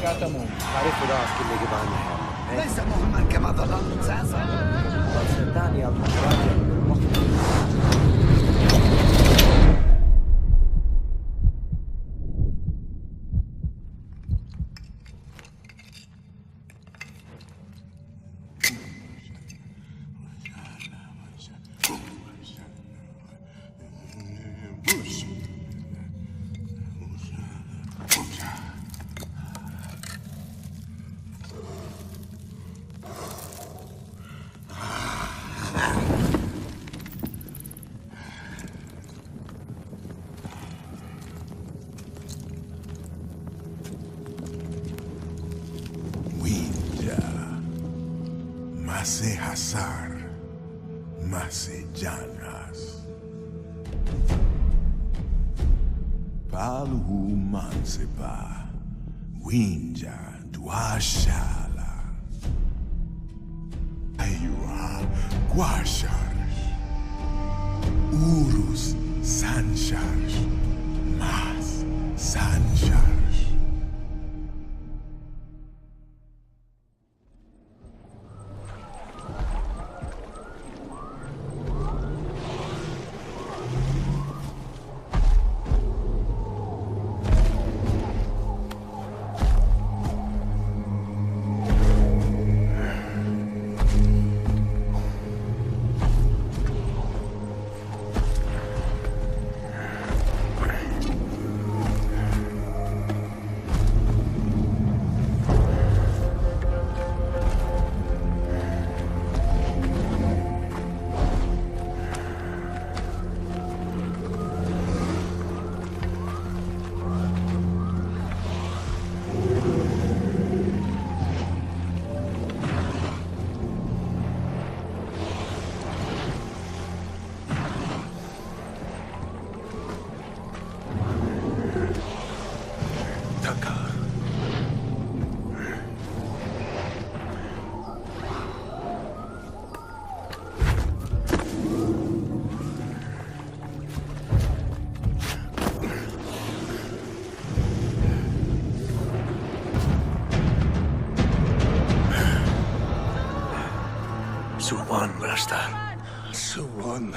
كاتمون. تعرف راس كل اللي جبان الحال. ليس مهما كما ظننت ساسا. صدقني يا راجع المخرج. Masih hasar, masih janas. Palu mansepa, winja duashala. Ayuha guashar, urus sanshar, mas sanshar. Suwan, Rasta. Suwan.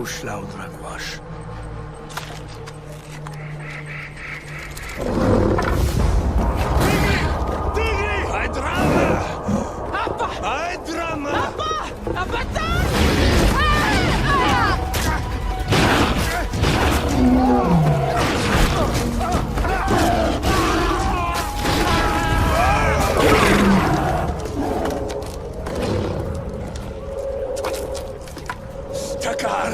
Uślał dragłasz. Tigri! Hydrama! Apa! Hydrama! Apa! Apatan! Takar!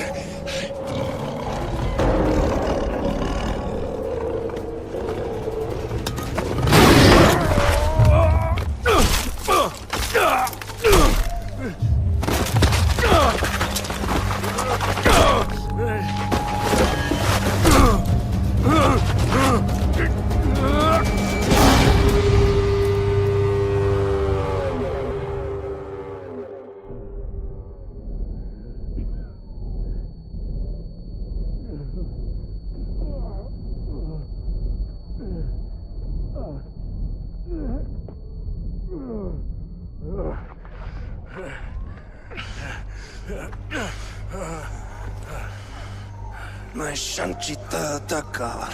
Mai Shanchita Takar.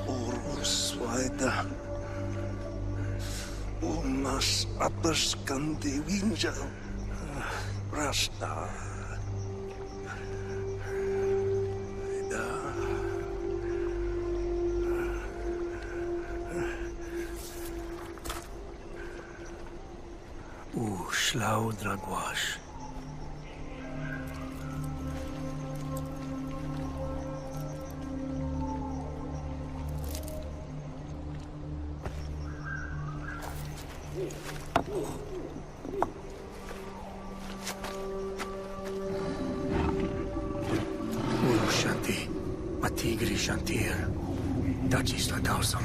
Urus Waida. Umas Apaskandi Winja. Rasta. Uślał dragłasz. Uru Shanti, Matigri Shantir, Dachis Ladalsam.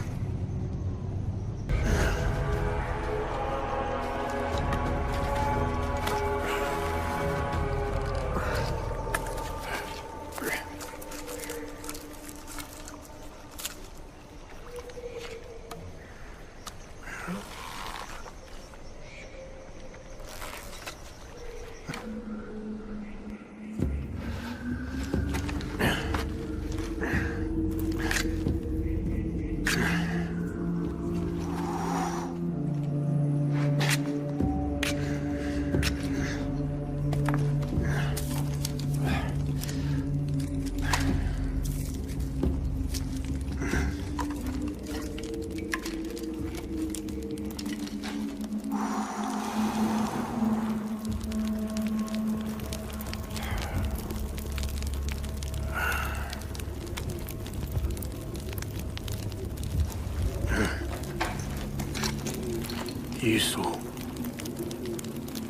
Isu.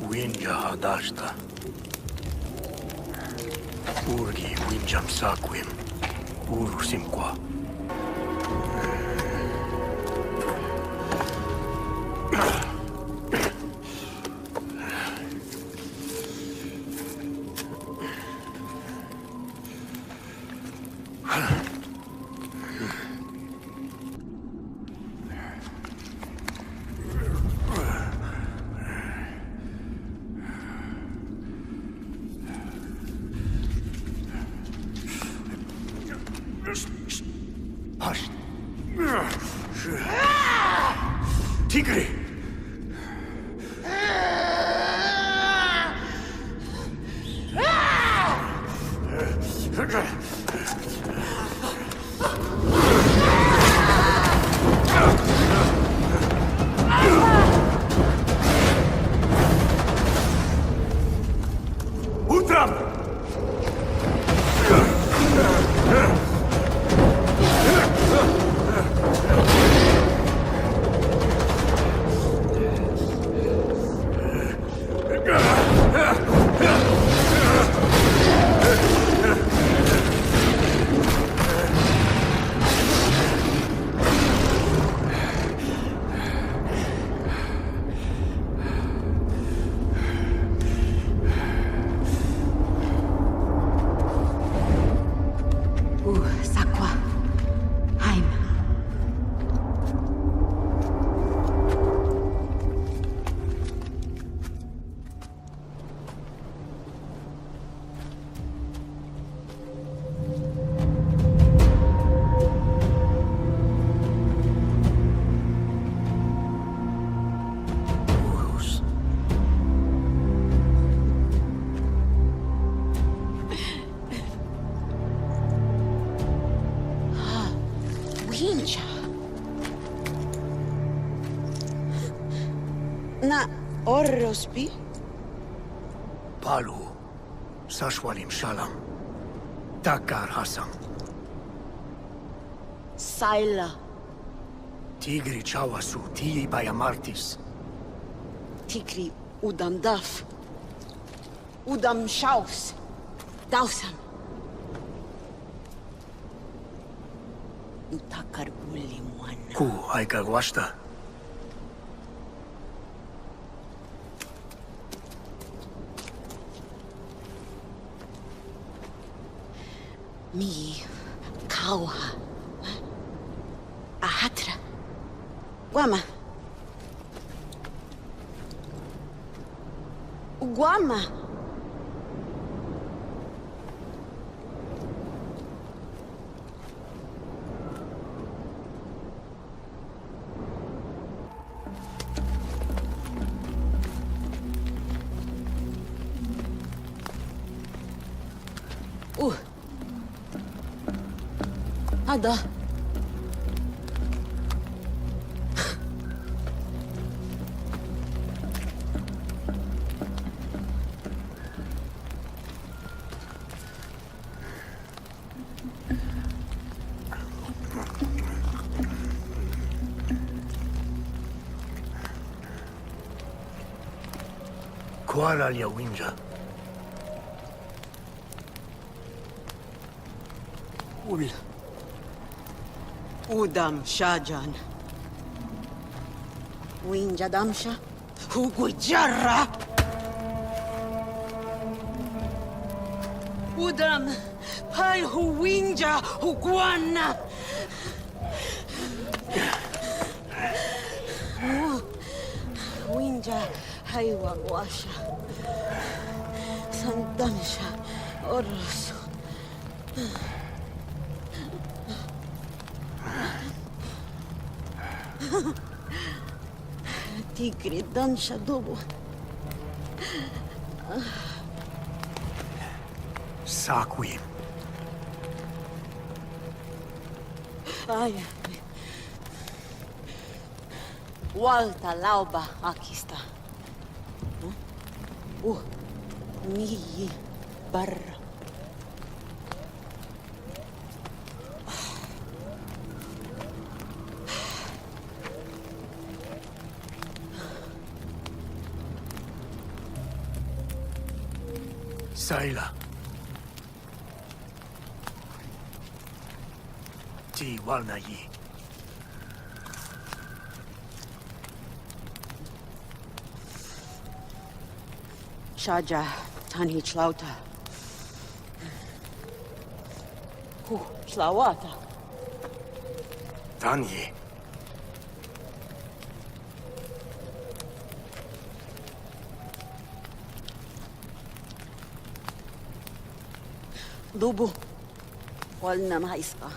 Winja hadashta. Urgi winjam saquim. Urusim qua. Hush. Tigri! Utram! Sakwa. Heim. Urus. Winja. Na Orrospi? Palu. Sashwalim Shalam. Takar Hassan. Saila. Tigri Chawasu. Tii Bayamartis. Tikri Udam Daf. Udam Shaus. Dausam. Nutakar Uli Mwana. Ku Aika Gwashta. Mi Kauha. Ahatra. Guama. Guama. هذا Kuala Liawinja. قول ودم شاجان وين جدمشة هو جرة ودم هاي هو وينجا هو قوانا وينجا هاي وقواشا سندمشة أرسو Tigre dansha dobo. Saquim. Ai. Walta lauba aqui está. Mi barra. Saila. Ti walnayi. Shaja, Tanhi Chlauta. Shlawata. Tanyi. Dubu. Walna maispa.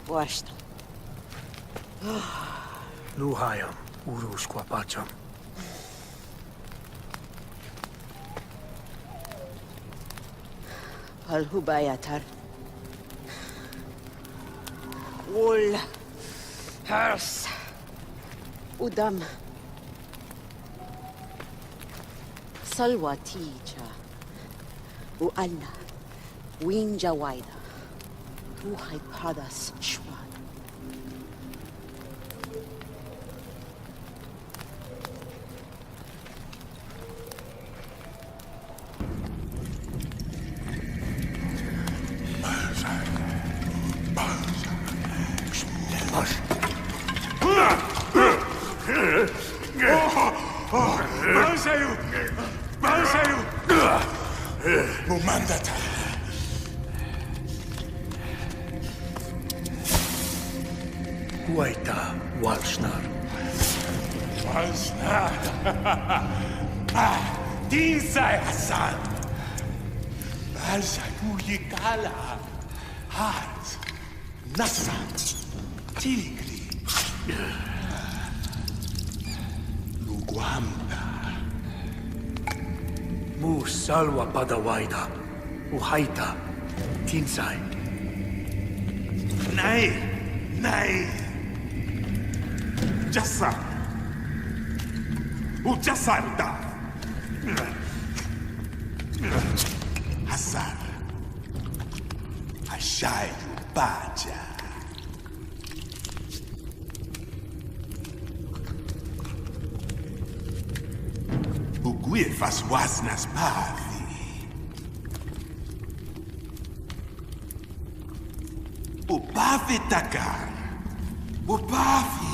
Washed. Luhayam. Urus kwapacham. Alhubayatar. Wool. Hers. Udam. Salwatija. Ualna. Winja waida. Ruhay padas shwan. Bansayu! Bansayu! Mumandata! Huaita walshnar. Walshnar! Tinsay Hassan! Balsayu yikala! Hart! Nassan! Tigri! Luguamda! Mu salwa padawaida. Uhaita. Tinsay. Nay! Nay! Jassa! Ujassanta! Hassan! Ashayu Baja! Uguifas wasnas pathi! Upavi takar! Upavi!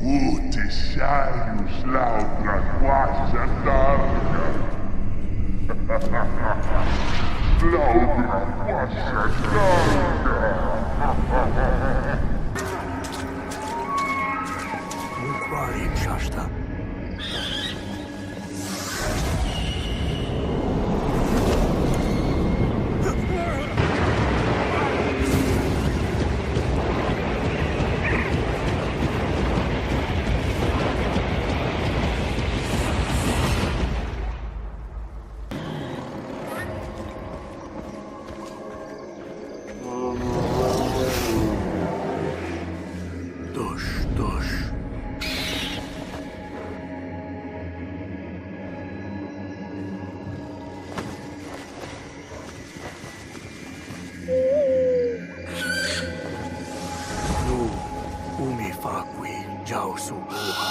Utishaius laudra quasha darga. Laudra quasha darga. Muquarim shashta. Dush. Nu umi faqui jausu buha.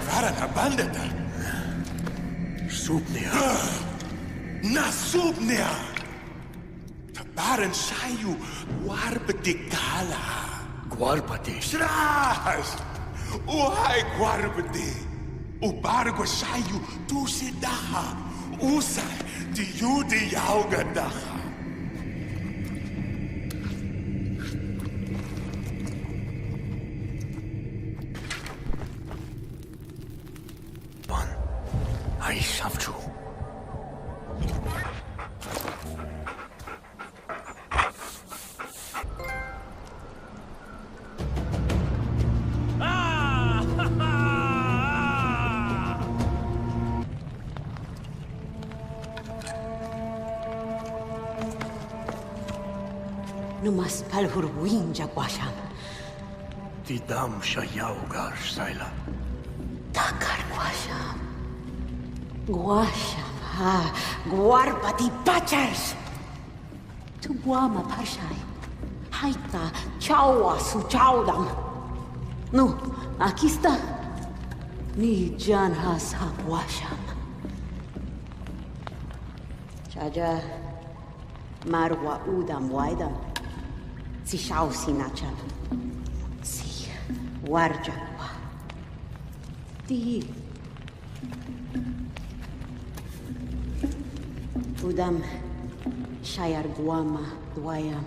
Varana bandeta! Supnia. Nasubnia! Tabaran sayu warbetikala! Guarpati. Shras! Uhay guarbeti! Ubargo sayu tusidaha! Usay diyudi yaugadaha! Numas palhurwinja guasham. Tidam shayaugar saila. Takar guasham. Guasham, ha, guarpati pachars. Tu guama pashai. Haita chawa su chaudam. No, aquí está. Ni jan has ha guasham. Chaja marwa udam waidam. Si shau sinacham. Si warjakwa. Ti. Udam shayar guama duayam.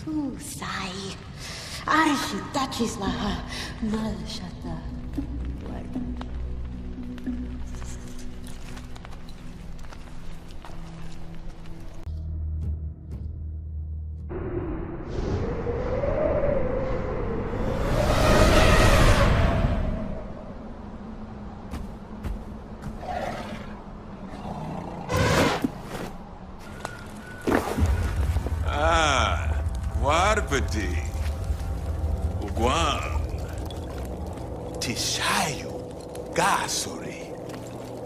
Tu sai. Arshi tachis laha mal shata. Guarpati. Uguan. Tishayo. Gasuri.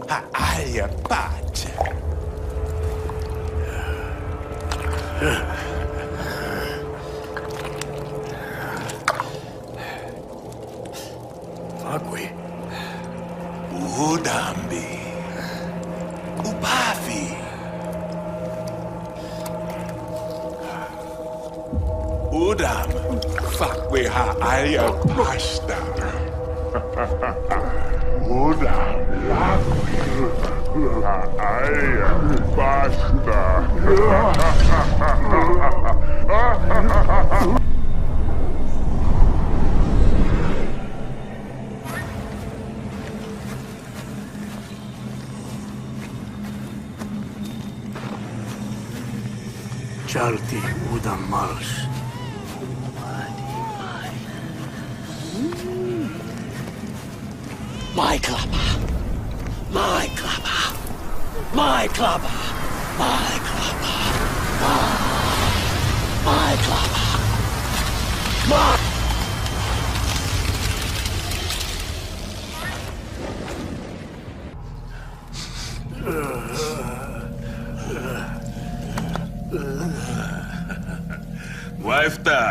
Haaya pacha. Fakwi. Udambi. Upafi. Udam. Fakwe haaya pasta. Ora, ai, basta. Chalti udam mals. My clubber. My clubber. My clubber. My clubber. My clubber. My... Wifta.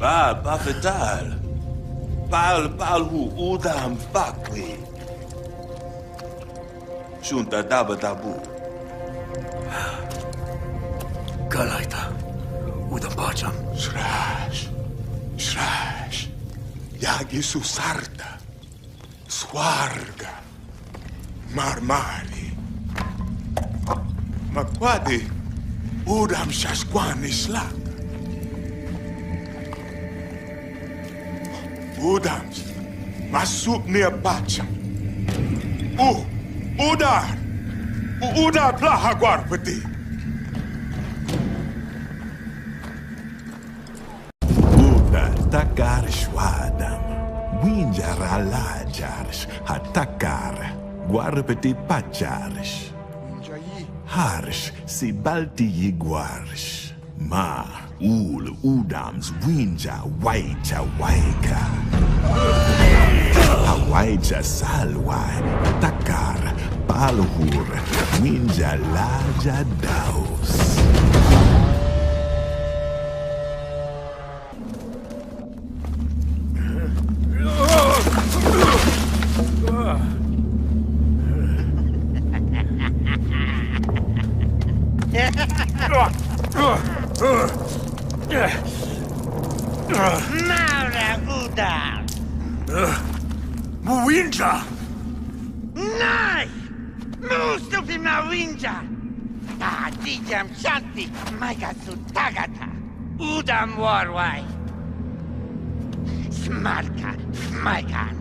Bal pafetal. Pal hu udam fakwi. Shunta daba dabu. Galaita. Udam pacham. Shrash. Yagi susarta. Swarga. Marmari. Makwadi. Udam shashkwan islak. Udams. Masuk nia pacham. Udar. Udar plaha guarpati. Takar shwadam, winjar alajars, hatakar, guarpeti pachars. Harsh si balti yiguars, ma ul udams winja waija waika. Hawaija salwai, takar, palhur, winja laja daus. Mara Udam! Muwinja! Nai! Mustupi Mawinja! Dijam Shanti Magasu Tagata! Udam Warwai! Smarka Smaikan!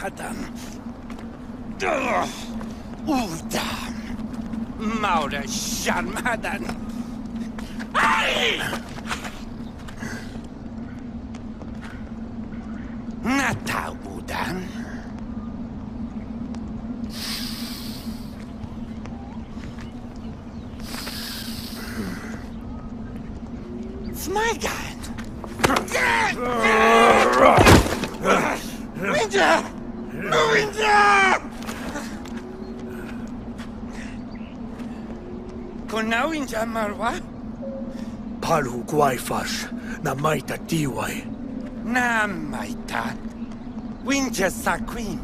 Madam. Udam. Maura Sharmadan. Ai! Nata Udam. Smigan! Winter! Winter! Kuna Winter Marwa? Palu guaifas na maita tiwai. Na maita. Winter Saquin.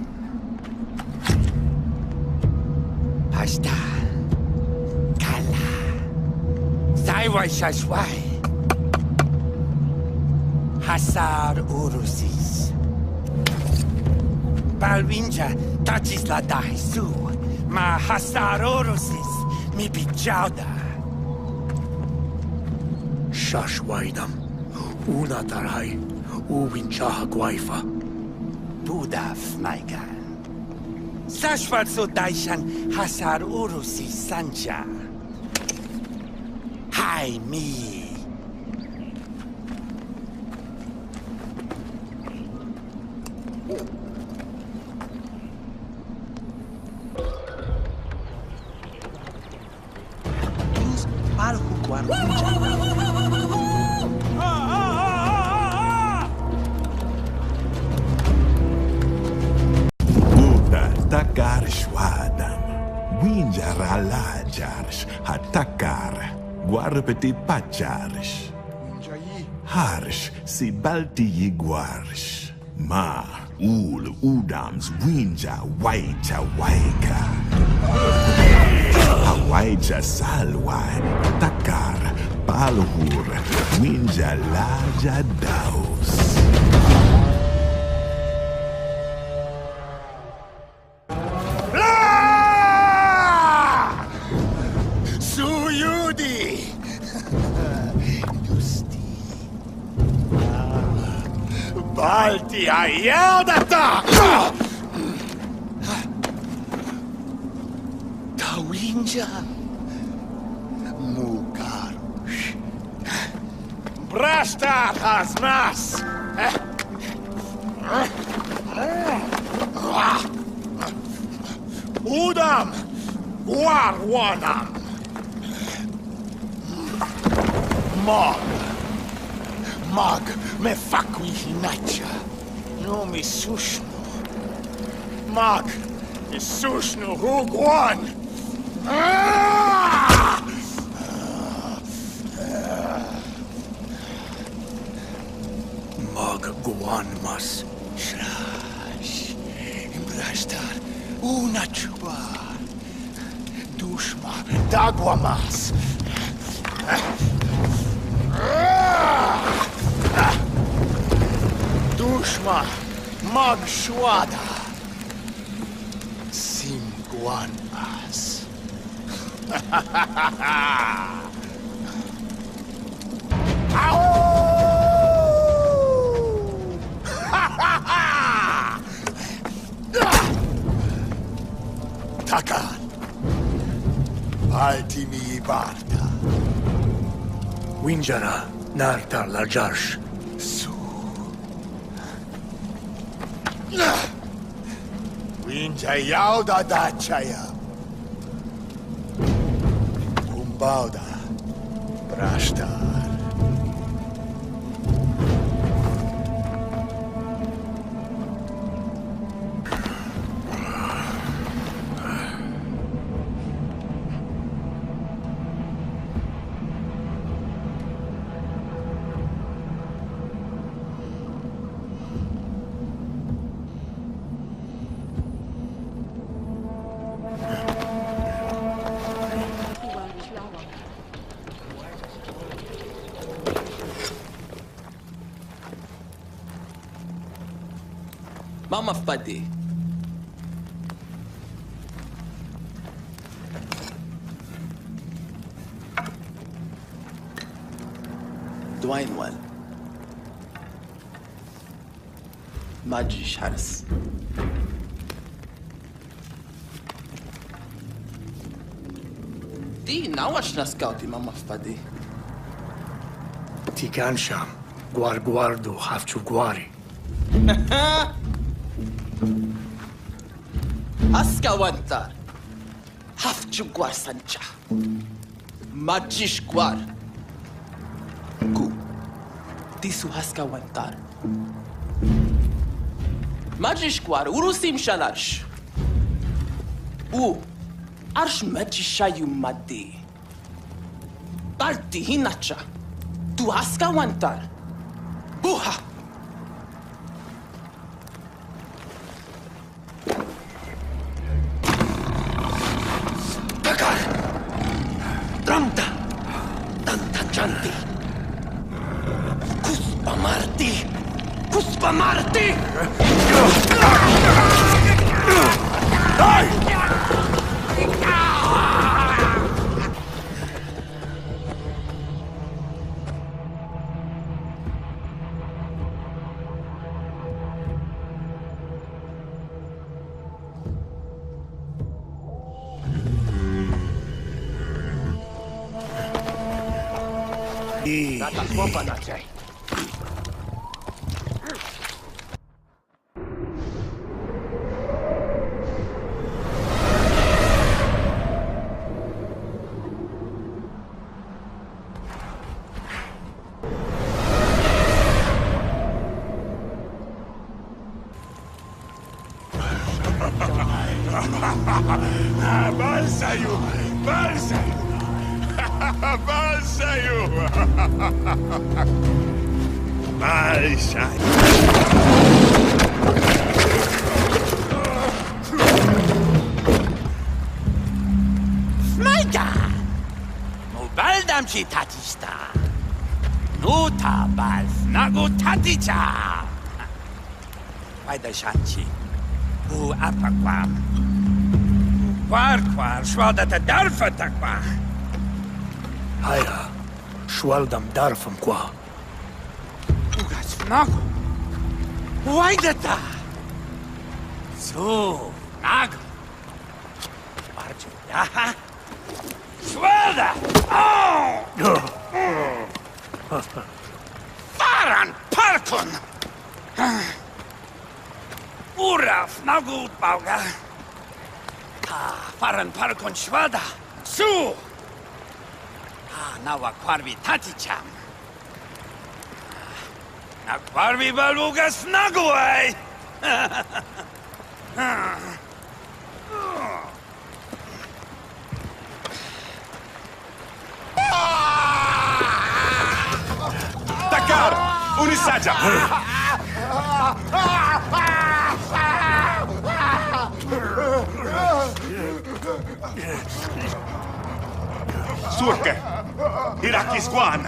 Hasta. Kala. Saiwai Shashwai. Hasar Urusis. Balwinja touches la Dahisu. Ma Hasar Urusis mi bijauda. Shashwaidam. Una tarai. Uwinchaha guaifa. Budaf, my god. Sashwat so Daishan Hasar Urusis Sanja. Hi me. Takar Shwadam, Winjar Alajars, Hatakar, Guarpeti Pachars, Harsh, Sibalti Yiguars, Ma, Ul Udams, Winja, Waita Waika, Hawaija Salwai, Takar, Palhur, Winja Laja Daus. Balti ayadata! Tawinja Mugarush. Brasta Hasmas! Udam Warwanam! Mag me fakui hinacha. No mi sushnu. Mag mi sushnu hugwan. Mag guan mas. Shrash. Imbrashtar una chubar. Dushma dagwamas. Dushma Magshwada Simguan As Takan Altimi Barta Winjara nartar lajarsh. Winja yauda dachaya. Kumbauda Brashtar. Mama Fadi. Dwayne one. Majish Haris. Di nawax naskawti ma mafpadi. Tikansham, Guarguardo, Hafchu Guari. Askawantar. Hafchu gwar sancha. Majish gwar. Gu. Disu haskawantar. Majish gwar urusim shalarsh. Arsh majishayu maddi. Balti hinacha. Tu haskawantar. Buha. Takar! Tramta! Tanta Chanti! Kuspa Marti! Kuspa Marti! Natakwa na siya. Bal sa'yo! Bal sa'yo! Bal sa'yo! Bal sa'yo! Majda! Mubaldam ci tatista. Nuta bal nagu taticha. Majda shanci. Bu apakwam. Kwar, szwada ta darfa takwa. Haya, Shwaldam Darfam Kwa. Ugas nagu. Wajda ta. So, nagu. Bardziej, aha. Szwada! Faran parkon! Uraf nagu bauga. Faran parkon szwada. Su! Nawa kwarvi taticham. Na kwarvi balugas nagu, ej! Takar! Unisadja! Surke! Irakis Guan!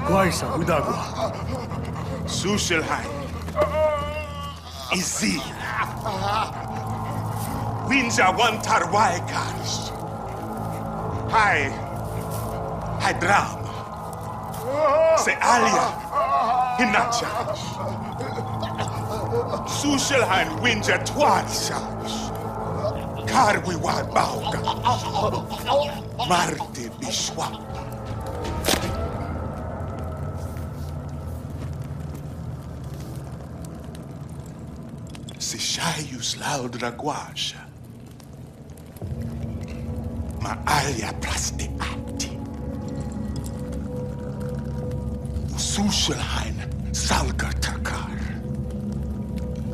Guaisa, Udagua. Sushelheim! Izzy! Winja Wantar Waikars! Hai Dram! Se Alia! Hinacha! Sushelheim Winja Twarsas! Karwi Wabauga! Marte Bishwa! Se Shayus Laudra Guasha! Ma Alia Praste Atti! Sushelheim Salga Takar!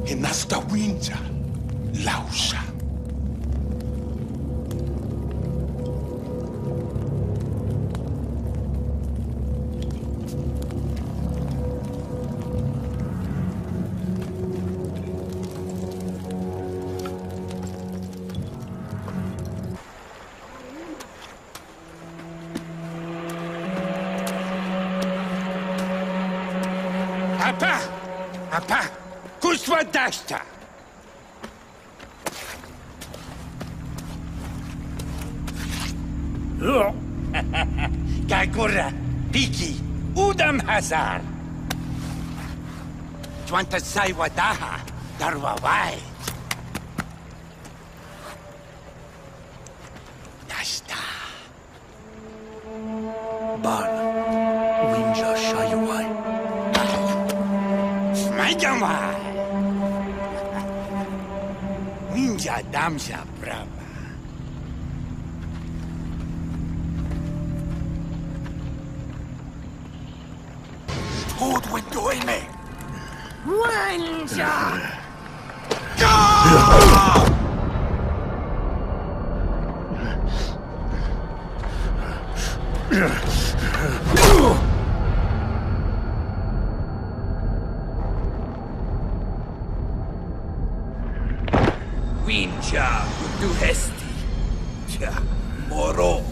Hinasta Winja Lausha! Apa, kuswa dashta. Gagura, Piki, Udam Hazar. wanta say wadaha, darwawai. Yashta. Ban. Winja Shayuai. Majamai. Ninja damsha brava. Hold when doing me. Ranger! Winja du hesti. Tja, moro.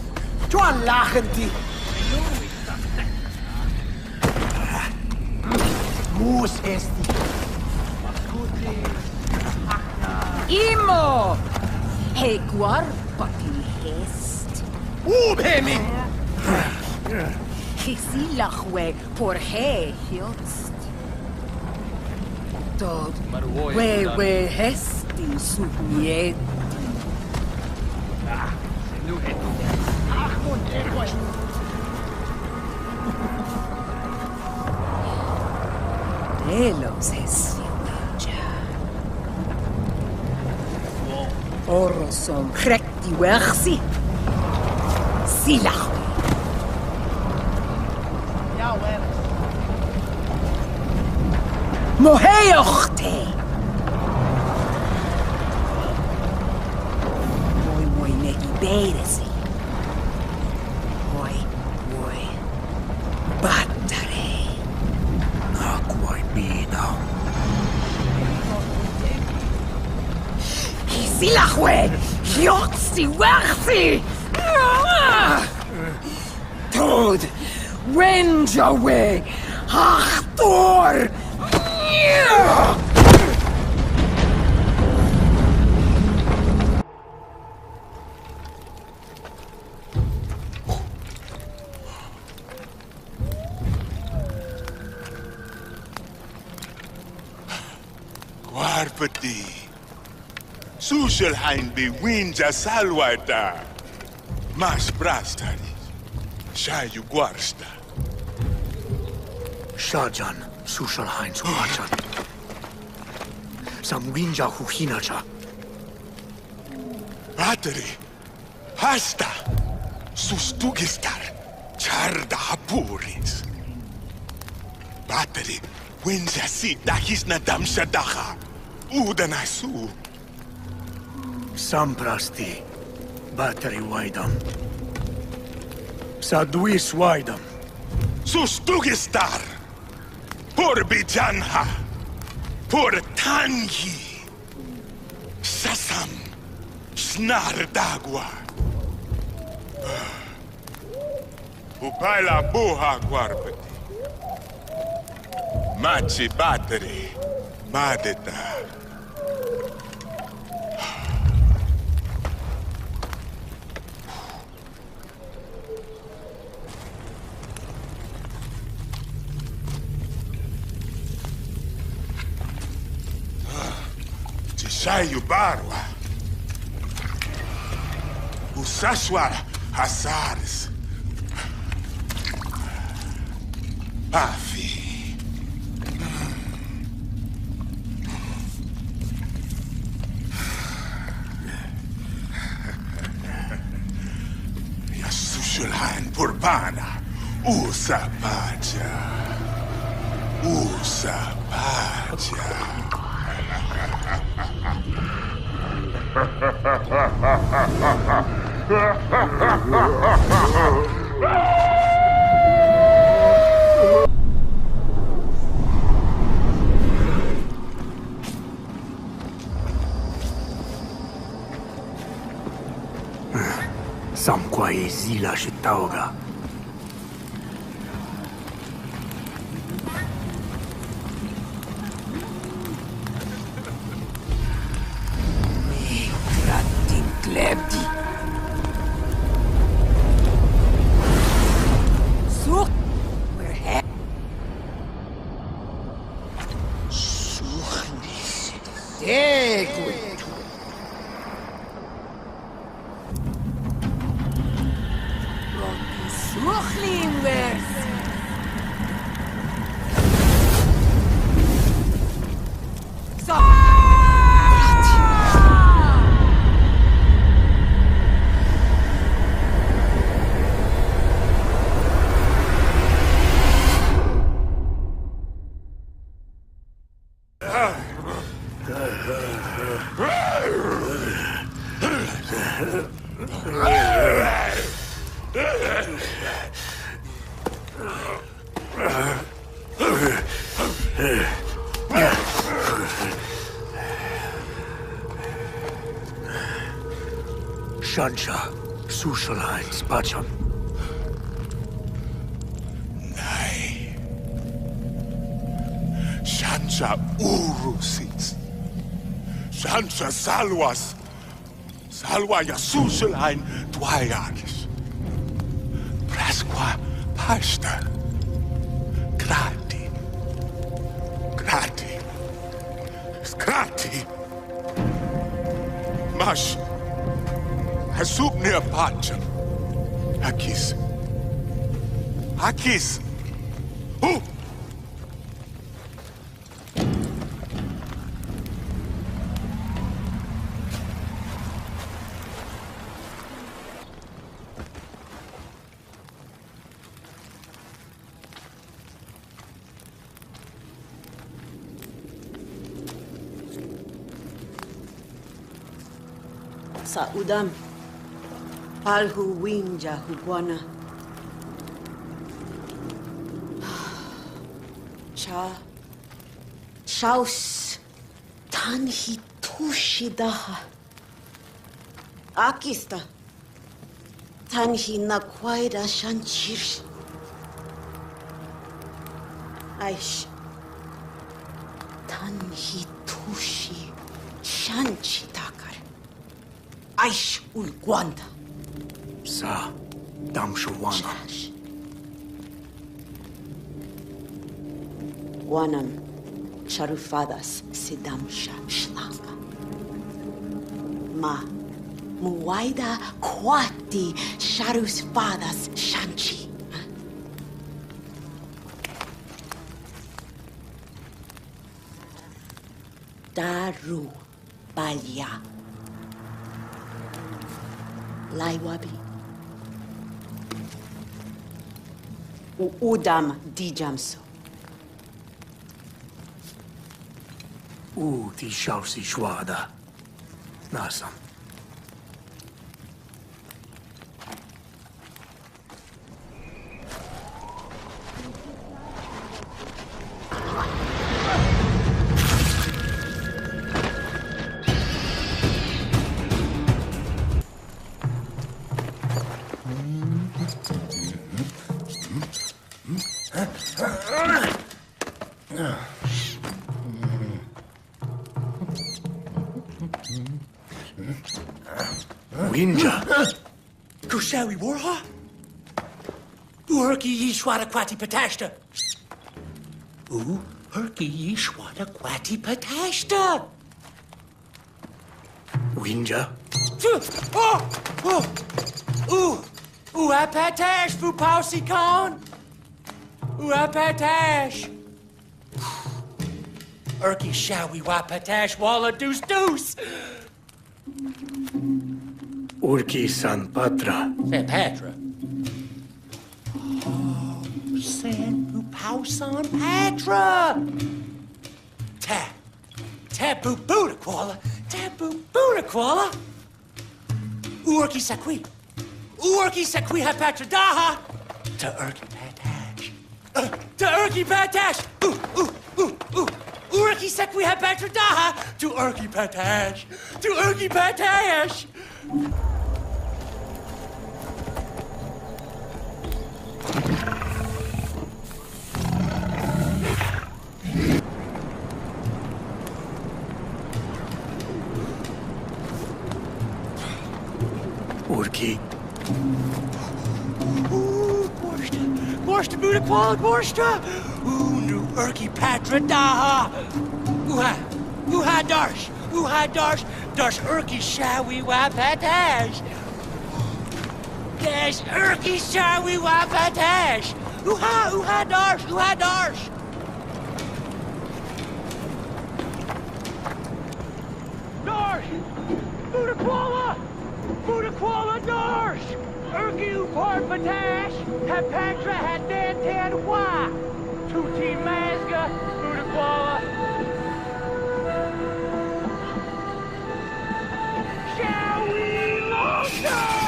Tuan lachen die! Moes ist die! Imo! He guarpati hest. Ubhemi! Hisilachwe por he hiost. Dod. We hesti subniet. Elos hestia. Orosom recti wersi. Silach. Moheochte. Moi negi beresi. Moi. Battare. Naquai mina. Silachwe. Hioxi wersi. Tod. Wenjawe. Achtor. Guarpati. Suselhain be winja salwata. Mas brastaris. Shayu guarsta. Shajan, Sushal Heinz Wachan. Sam Winja Huhinacha. Battery. Hasta. Sustugistar. Charda hapuris. Battery. Winja si dahis na damshadaha. Udanasu. Samprasti. Battery Waidam. Sadwis Waidam. Sustugistar. Por Bijanha. Por Tangi. Sasam. Snar dagua. Upaila buha guarpati. Machi battery. Madeta. Sayu barwa. Usaswara hasares. Afi. Yasushulhan purbana. Usa pacha. Usa pacha. Samqua e Zila Shitauga. Glebdi. So, we're Rochlim wers. Shansha, Sushalai, Spacham. Nay. Shansha Urusis. Shansha Salwas. Salwa Yasusalain Dwayakis. Prasqua Pasta. Grati. Grati. Grati. Mash. Hasub near Pacham. Akis. Akis. Who? Sa udam. Palhu winja hugwana. Shaus tanhi tushidaha. Akista. Tanhi nakwaida shanchir. Aish. Tanhi tushi shanchi takar. Aish ulguanda. Sa, Damshuwana. Wanam Sharufadas Sidamsha Shlanga. Ma Muwaida Kwati Sharusfadas Shanchi. Daru Balya Laiwabi Udam Dijamso. Di Shausi Shwada. Nasam. Winja. Kushawi Warha? Urki Yishwada Kwati Patashta. Urki Yishwada Kwati Patashta. Winja. Apatash Fupausi Khan. Apatash. Urki Shawi Wapatash Walla Deuce Deuce. Urki San Patra. San Patra? Oh, San Pupau San Patra. Tabu Buddha Kuala. Tabu Buddha Kuala. Urki Sakwi. Urki Sakwi Hapatra Daha. To Urki Patash. To Urki Patash. Urki Sakwi Hapatra Daha. To Urki Patash. To Urki Patash. Urki. Borsta Buddha Kuala Borsta. Nu Urki Patra Daha. Uha Darsh. Darsh Urki Shawi Wapatash. Dash, Urki Shawi Wapatash! Uha Darsh! Darsh! Buddha Kuala Darsh! Urki Upar Patash! Hapatra had Dan Tan Wa! Tuti Mazga! Buddha Kuala! Shawi Longstar!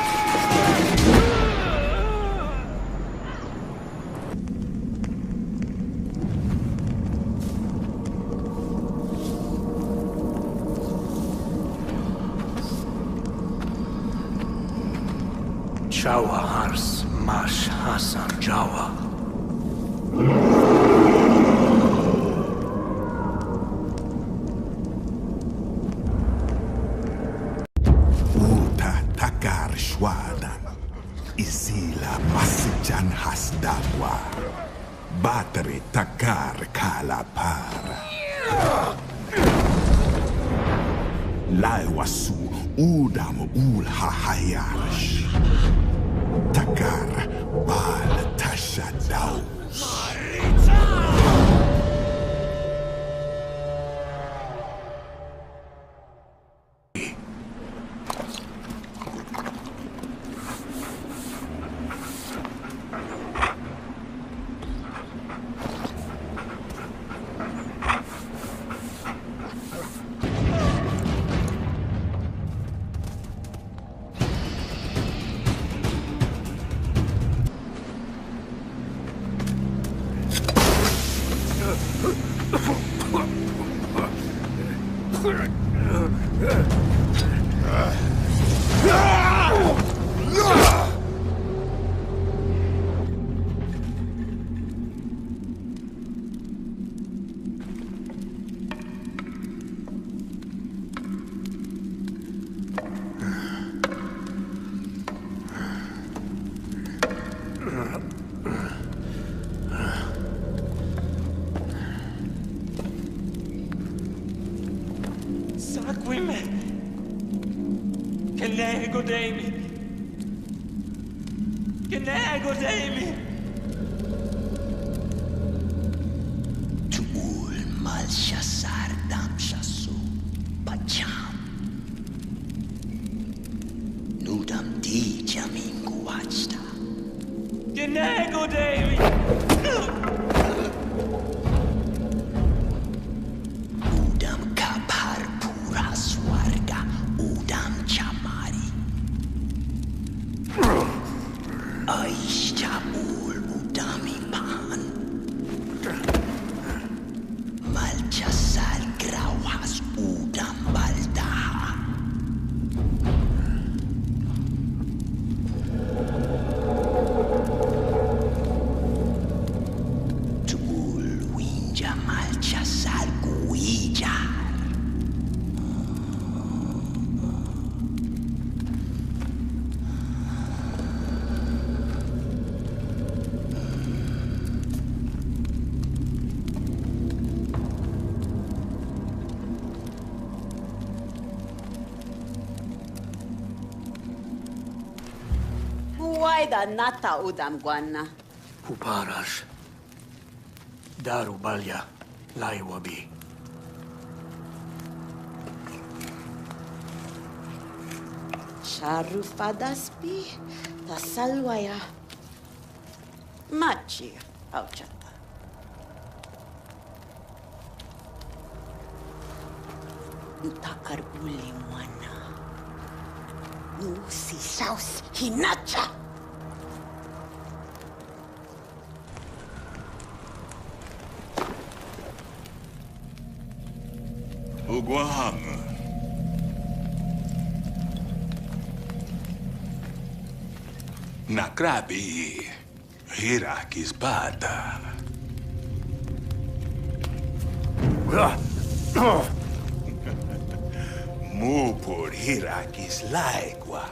Jawa Hars Mash Hassan Jawa. Uta Takar Shwadan. Isila Masijan Hasdagwa. Battery Takar Kalapar. Laiwasu Udam Ul Hahayash. Takar Bal Tashadaus. Kenego Dami! Tuul Malshasar Damshasu Pacham Nudam Di Jamingu Wachta Kenego Dami! Udam Kapar Pura Swarga Udam Chamari Aisha ul udami pan Malchasal grauhas udam baldaha Tul winja malchasal guijar Waida nata udam guanna. Uparash. Darubalya Laiwabi. Sharufadaspi tasalwaya. Machi auchata. Utakar uli mwana. Nu si saus hinacha. Uguahang. Nakrabi. Hirakis bata. Mupur Hirakis laigwa.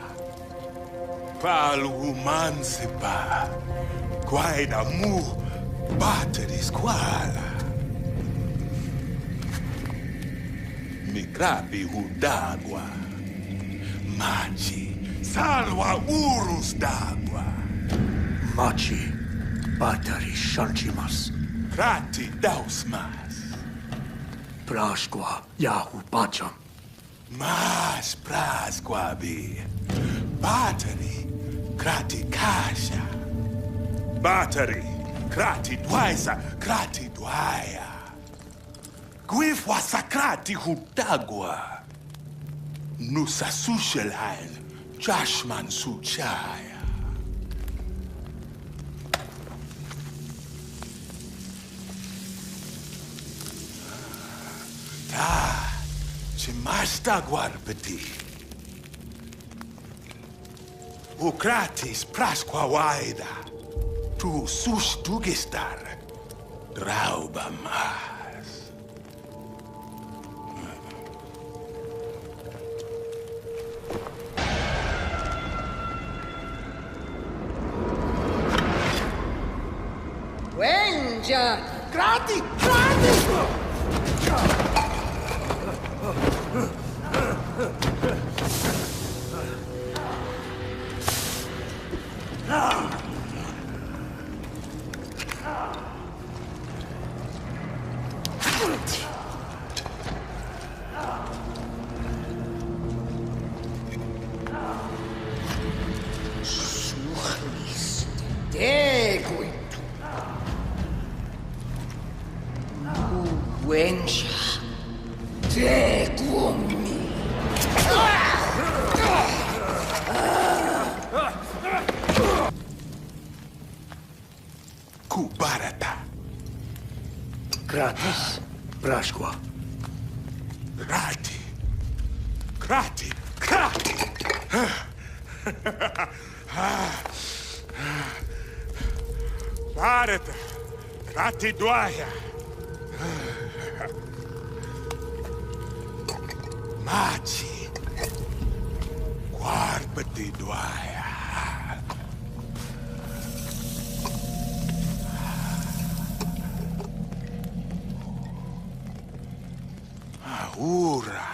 Palu mansipa. Guaida mu bateris quala. Mikrabi hudagwa. Maji Salwa urus d'agua. Machi, batari shalchimas. Krati dausmas. Prashkwa, yahu bacham. Mas prasquabi. Batari krati kasha. Batari krati dwaisa krati dwaya. Guifwa sakrati hudagua. Nusa sushelhain Jashman suchaya. Ta chimasta guarbeti. Ukratis prasqua waida. Tu sus dugistar. Drauba mas. Wenja! Grati! Grati! Suchlis. Deguitu. Wenja. Degumi. Kubarata. Gratis, Prashkwa. Krati. Krati. Krati. Barata. Krati dwaya. Machi. Guarbati dwaya. Ahura.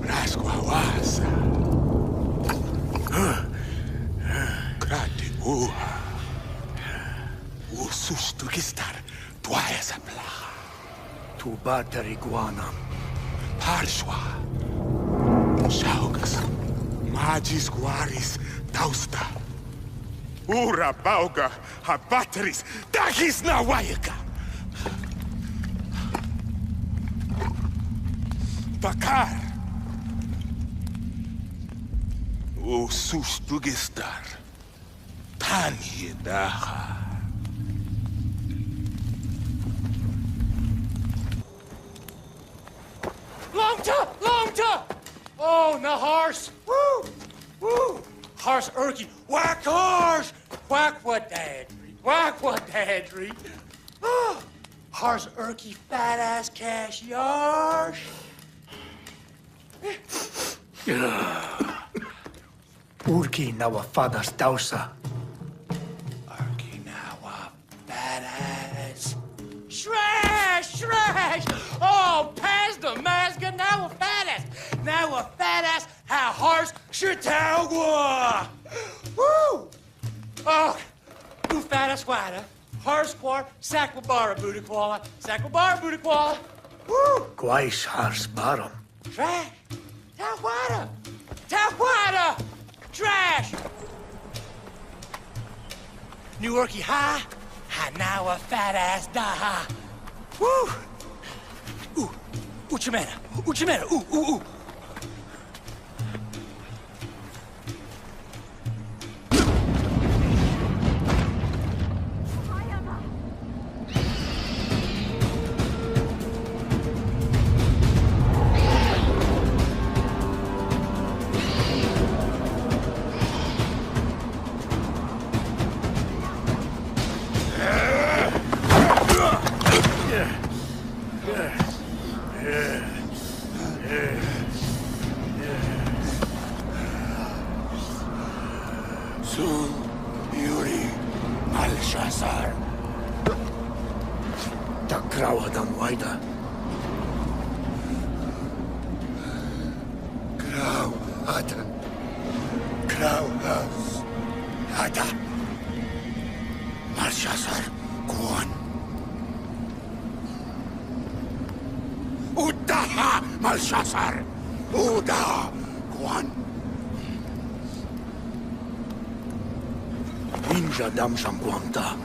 Rasquawasa. Krati uha. Usus tugistar dwaya saplaha. Tu batari guanam. Parshwa. Shaugas. Magis guaris tausta. Ura bauga ha batteries. Dagis na wayaka. Bakar. Usus tugistar. Tani daha. Longta! Oh, Nahars! Woo! Woo! Hars Erky! Whack Hars! Whack what dadry! Whack what dadry! Oh, Hars Erky fat ass cash yarsh! Urki nawafadas dausa. Erky now fat ass. Shrash! Oh, pass the Mazga, now a fat ass! Now a fat ass, how Hars Chitagua! Woo! Oh, you fat ass whiter. Hars Quar, Sakwabara Budakwala. Woo! Gwais hars baram. Trash! Tawada! Trash! New Yorkie high, now a fat ass daha. Woo! Ooh, Uchimena, ooh. Belshazzar. Takrawadan waida. Krawadan Grauhas. Ada. Malchazar. Guan. Udaha Malchazar. Uda. Guan. Winja damsham guamta.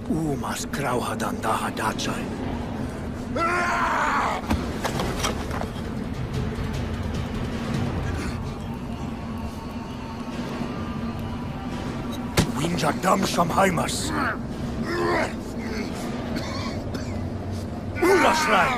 Umas Grauhadan daha dachai. Winja damsham haimas. Ulasrai.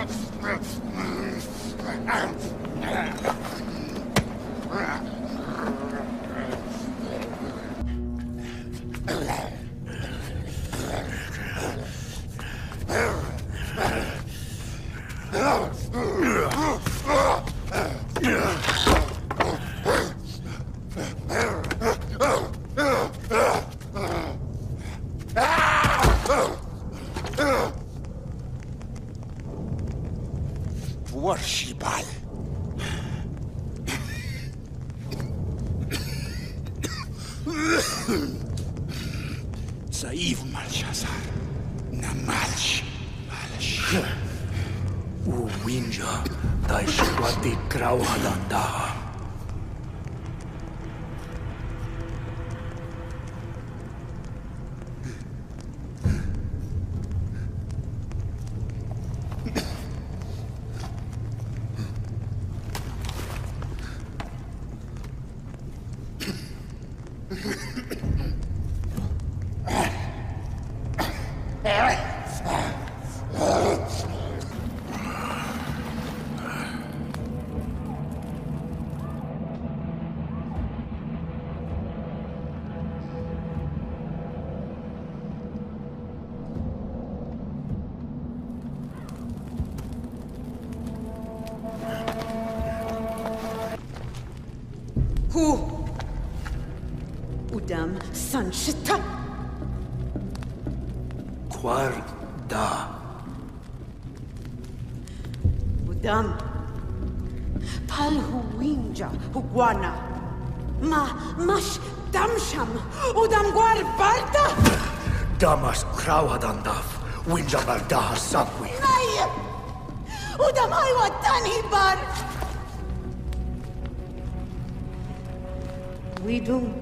Warshibal. Saiv Malchazar. Namalch. U Winja, dai squati Grauhadan daha. Who? Udam Sanchita. Quar da. Udam. Palhu Winja Huguana. Mash Damsham. Udam Guar Barda. Damas Grauhadan daf. Winja bardaha sabwi. Nay! Udam Aywa Tani Bar. Widum.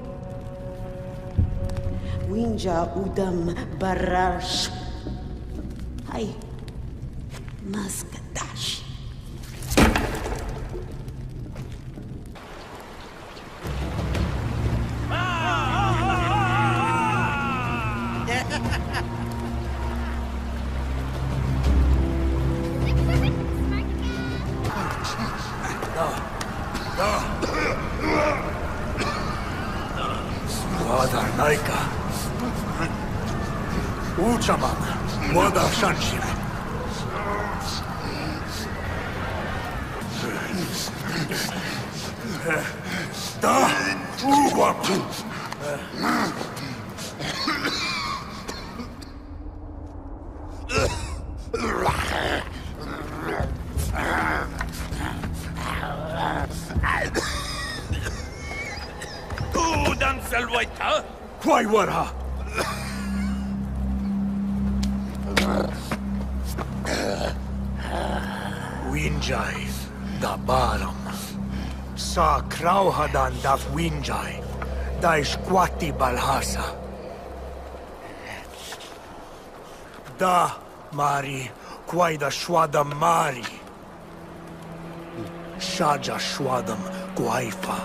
Winja Udam Barash. Hai. Maskadash. Wadar naika. Uchaman. Wadar shanshir. Da. Uwam. Dan Salwaita? Quai wara. Winjai da baram. Sa Grauhadan daf Winjai. Da squati balhasa. Da Mari. Quai da shwadam Mari. Shaja shwadam Guaifa.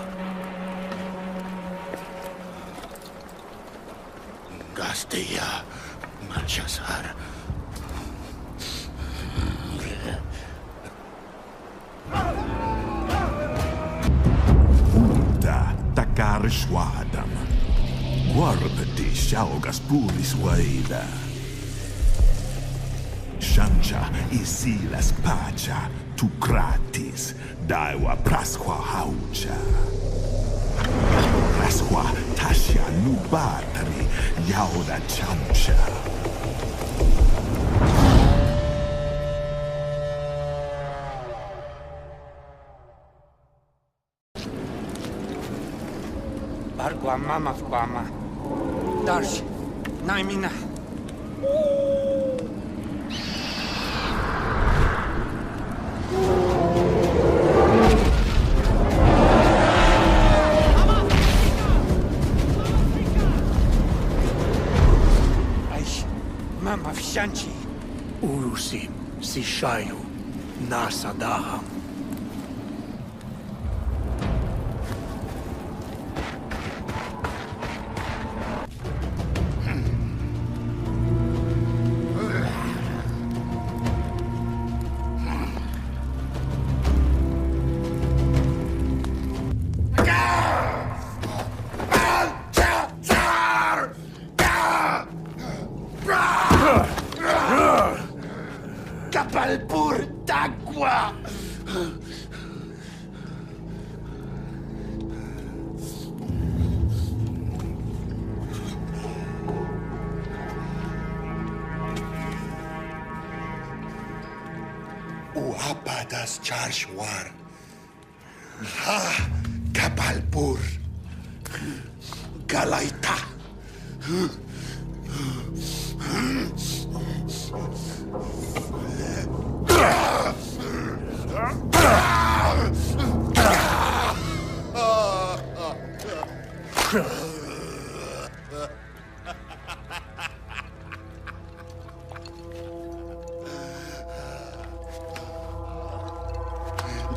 Gastia Malchazar. Uda takar shwadam. Guarbati shaugas pulis waida. Shanja isilas pacha tu gratis. Daiwa prasqua haucha. Prasqua tasha nubatri yauda chamcha. Guamama guama. Darsh. Naimina. Aish. Mama Shanchi. Urusim, Sishayu, Nasadaha. Kapalpur d'agua! Uapadas Charshwar. Ha Kapalpur. Galaita.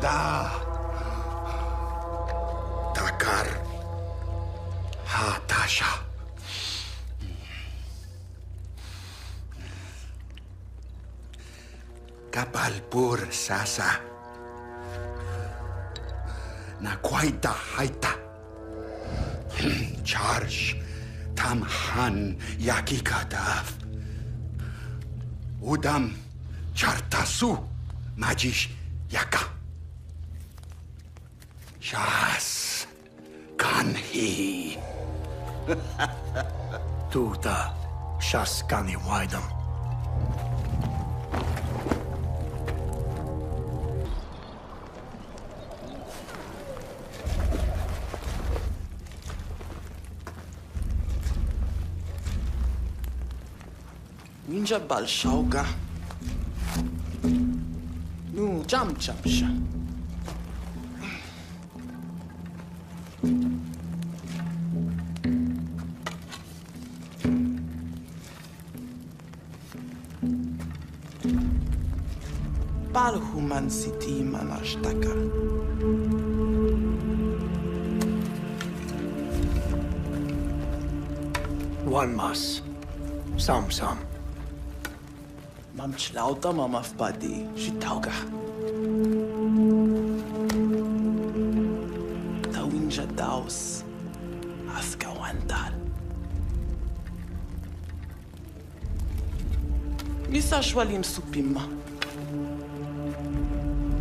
Da. Dakar. Ha Tasha. Kapalpur Sasa. Na Kwaita Haita. Charge Tamhan Yakikadav. Udam Chartasu Majish Yaka. Shas Kanhi. Tuta, Shaskani Waidam. Ninja Balshauga. Nu, jam jamsha. Bal human city manashtaka. One mas. Sam. Mam chlauta mama vpadi, shitauga. Tawinja daus, aska wantal. Nisa shwalim supima.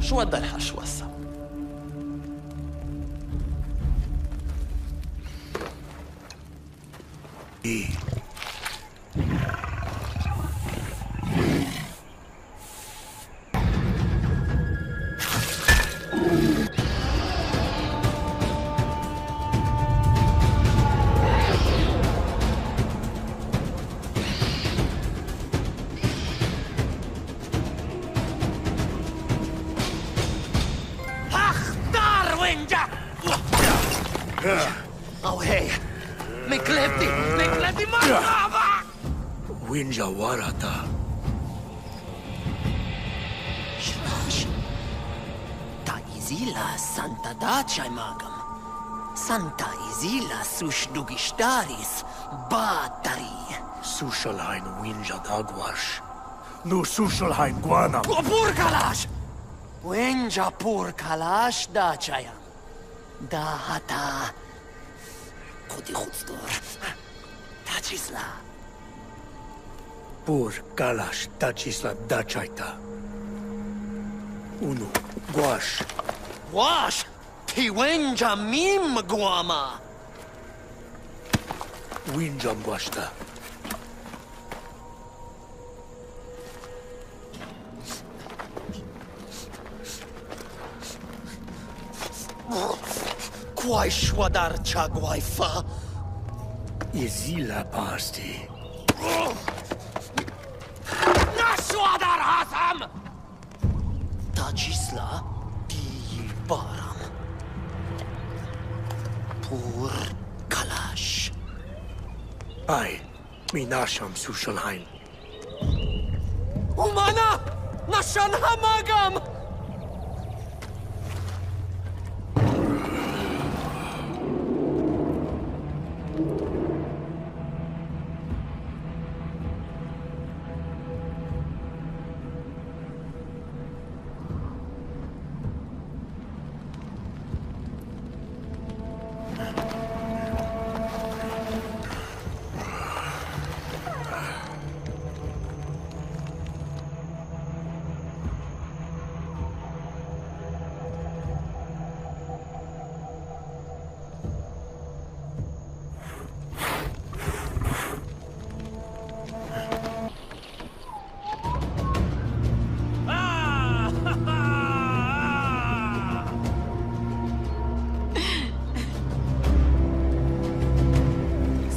شو الدلحة شو هسا؟ إيه Oh hey, Miklevdi Marava! Winja Warata. Shrash. Ta izila Santa Dacia magam. Santa izila sushdugistaris batari. Sushalhain Winja Dagwash. Nu Sushalhain Guanam. Purkalash! Wenja Purkalash Dacia. Da hata. Kodi Khutstor. Tachisla. Pur Kalash Tachisla Dachaita. Unu Guash. Wash! Tiwenja mim guama. Winjam Guashta. Kwai shwadar cha guaifa. Izila Basti. Nashwadar Hasam! Tajisla Baram. Pur Kalash. Ay, minasham sushalhain. Umana! Nashan Hamagam!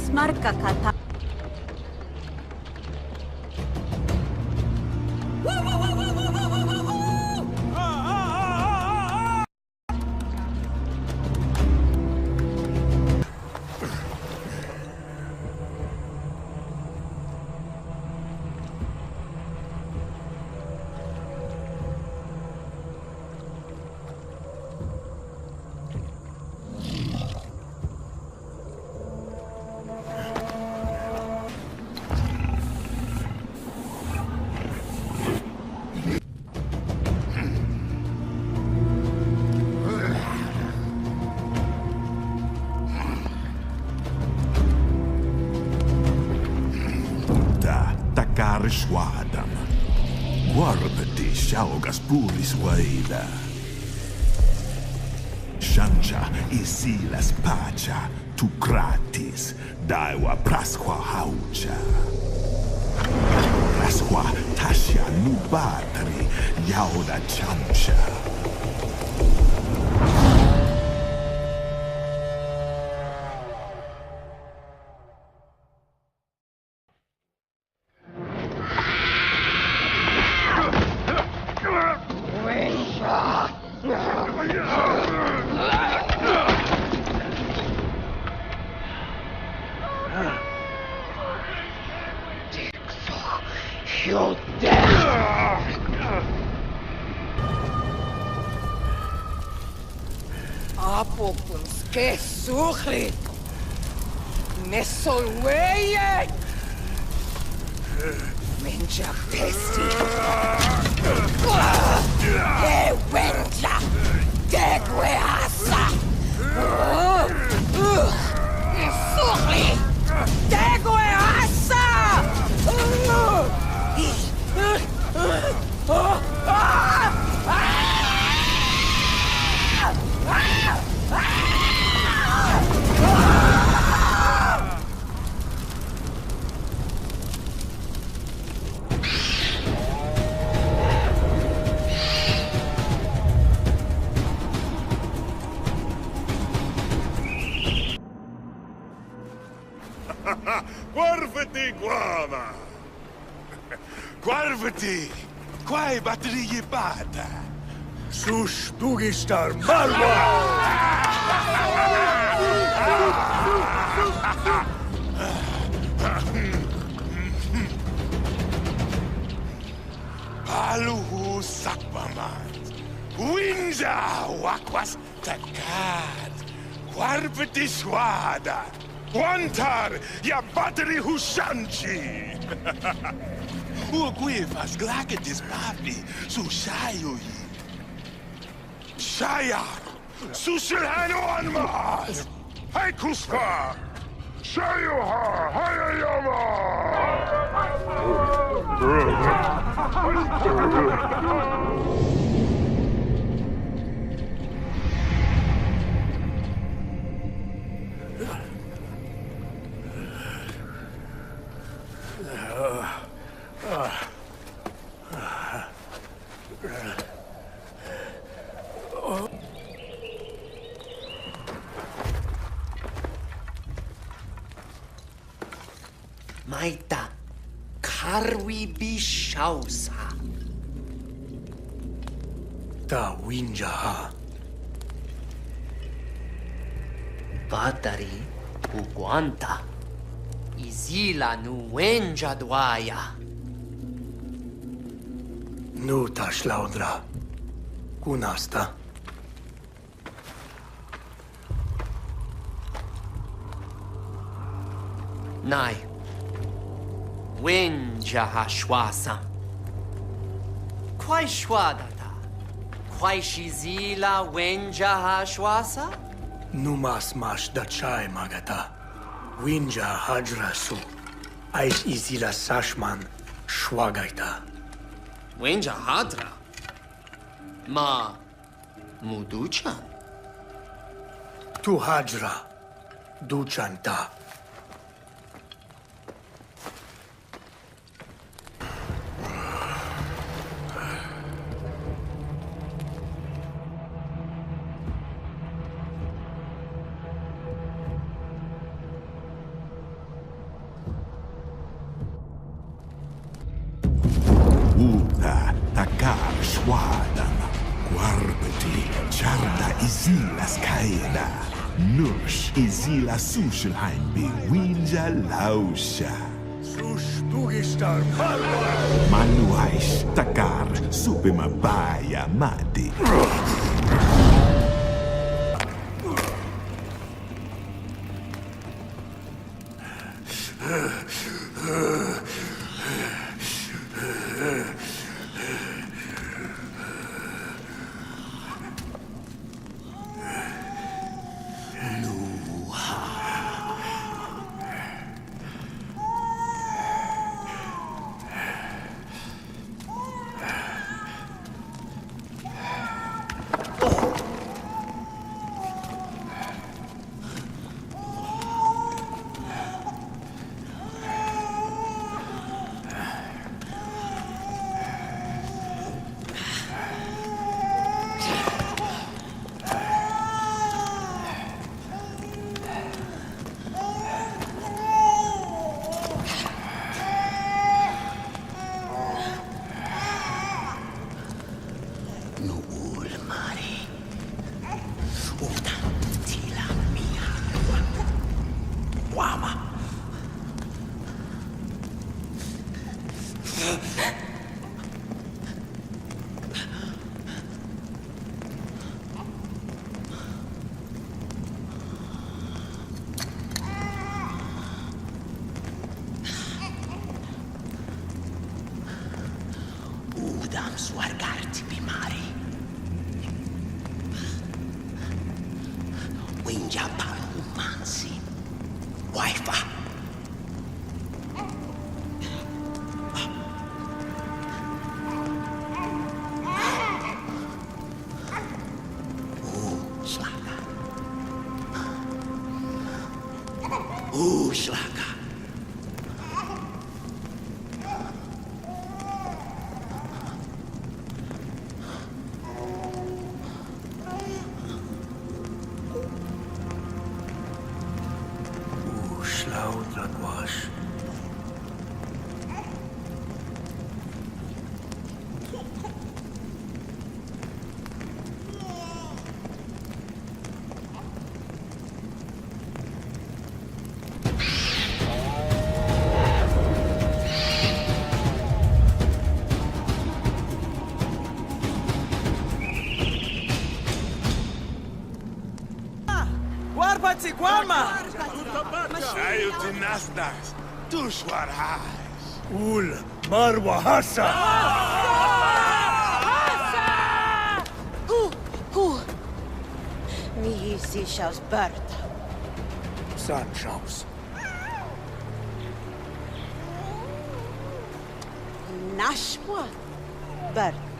Smarka kata. Karishwadam. Warbati Shaugas Puris Waida. Shanja Isilas Pacha tu gratis Daiwa Prasqua Haucha. Prasqua Tasha Nubatari Yauda Chamcha. Apokunske suhli! Nesolweye! Menja pesti! Ewenja! Degweasa! Suhli! Degweasa! Guarvati Guava! Guarvati! Quai batterie bata! Sush Dugistar Malwa! Paluhu Sakbamat! Winja Wakwas Takad! Guarvati Swada! Guantar ya battery Hushanchi! Uguivas glagatis papi su shayoyi. Shayar! Sushilhano Anmas! Haikuspa! Shayoha! Hayayama! Maita karwi bishausa. Ta winja ha. Batari uguanta. Izila nuenja dwaya. Nu ta šlaudra. Kunasta. Nai. Wenja hashwasa. Kwai shwadata. Kwai shizila wenja hashwasa? Numas mash da chai magata. Winja hajrasu. Ais izila sashman shwagaita. Wenja hadra. Ma muduchan. Tu hajra. Duchanta. Uta takar shwadan. Guarbati charda izilas kaida. Nush izila sushelheim bi winja lausha. Sush dugistar malwa. Manuaish takar supimabaya mati. Udam swargarti bimari. Winja palumansi. Waifa. Slaga. Slaga. Šlaudra gvaš. Guarda-te, guarda! Ayo dinastas. Tushwarhas. Ul marwa hasa. Mihi sishaus Berta. Sanshaus. Nashwa Berta.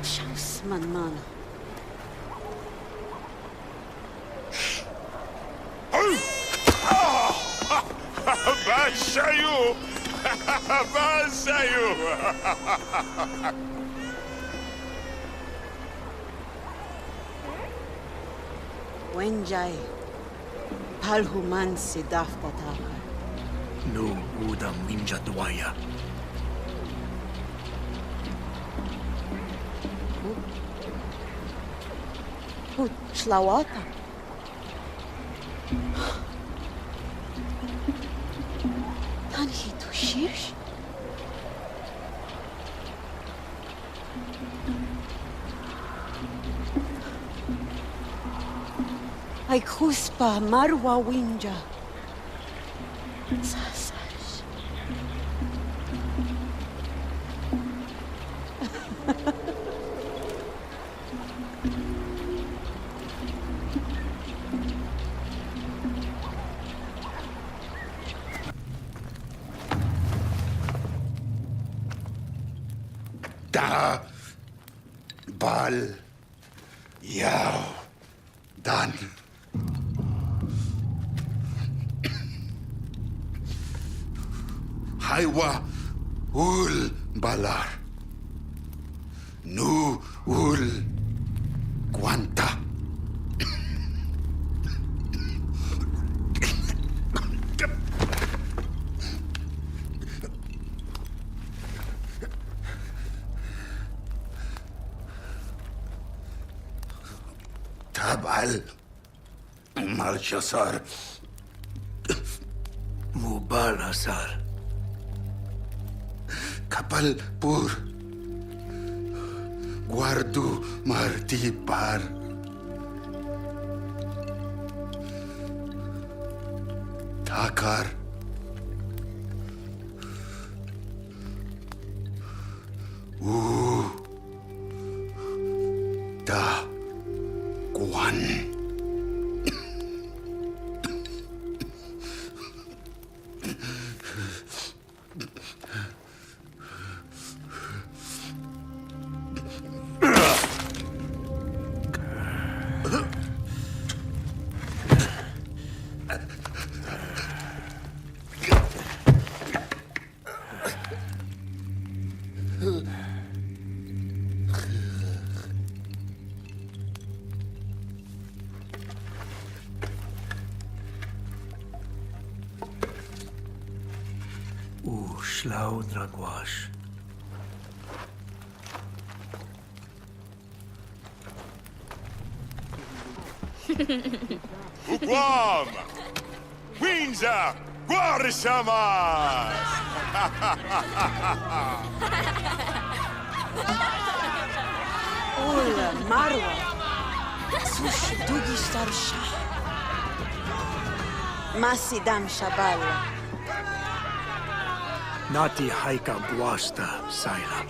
Shaus man. Bashayu! Bashayu! Wenjai Palhuman sidaf pataka. Nu udam winja dwaya. Hut shlawata. Tanhi tu shirsh. Ay khuspa marwa winja. Sasash. Da. Bal. Yao. Dan. Haiwa. Ul balar. Nu ul. Guanta. Tabal. Malchasar. Mubal Hasar. Kapal pur. Guardu martipar. Takar. Da. Guan. Schlau Dragwash. Guam! Windsor! Guarisamas! Ola marwa. Sush dugi starsha. Masidam shabala. Nati haika guasta saira.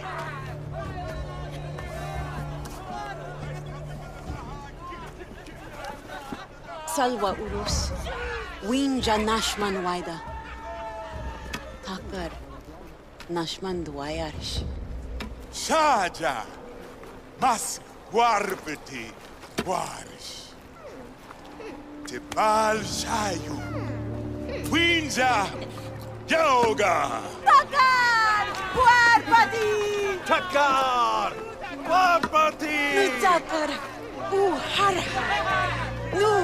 Salwa urus. Winja nashman waida. Takar. Nashman duayarish. Shaja! Mas guarbeti guarish. Tibal shayu. Windsor! Yoga! Takar! Puarbati! Takar! Guarbati! Takar. Har. Nu.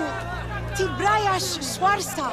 Tibrayash swarsa.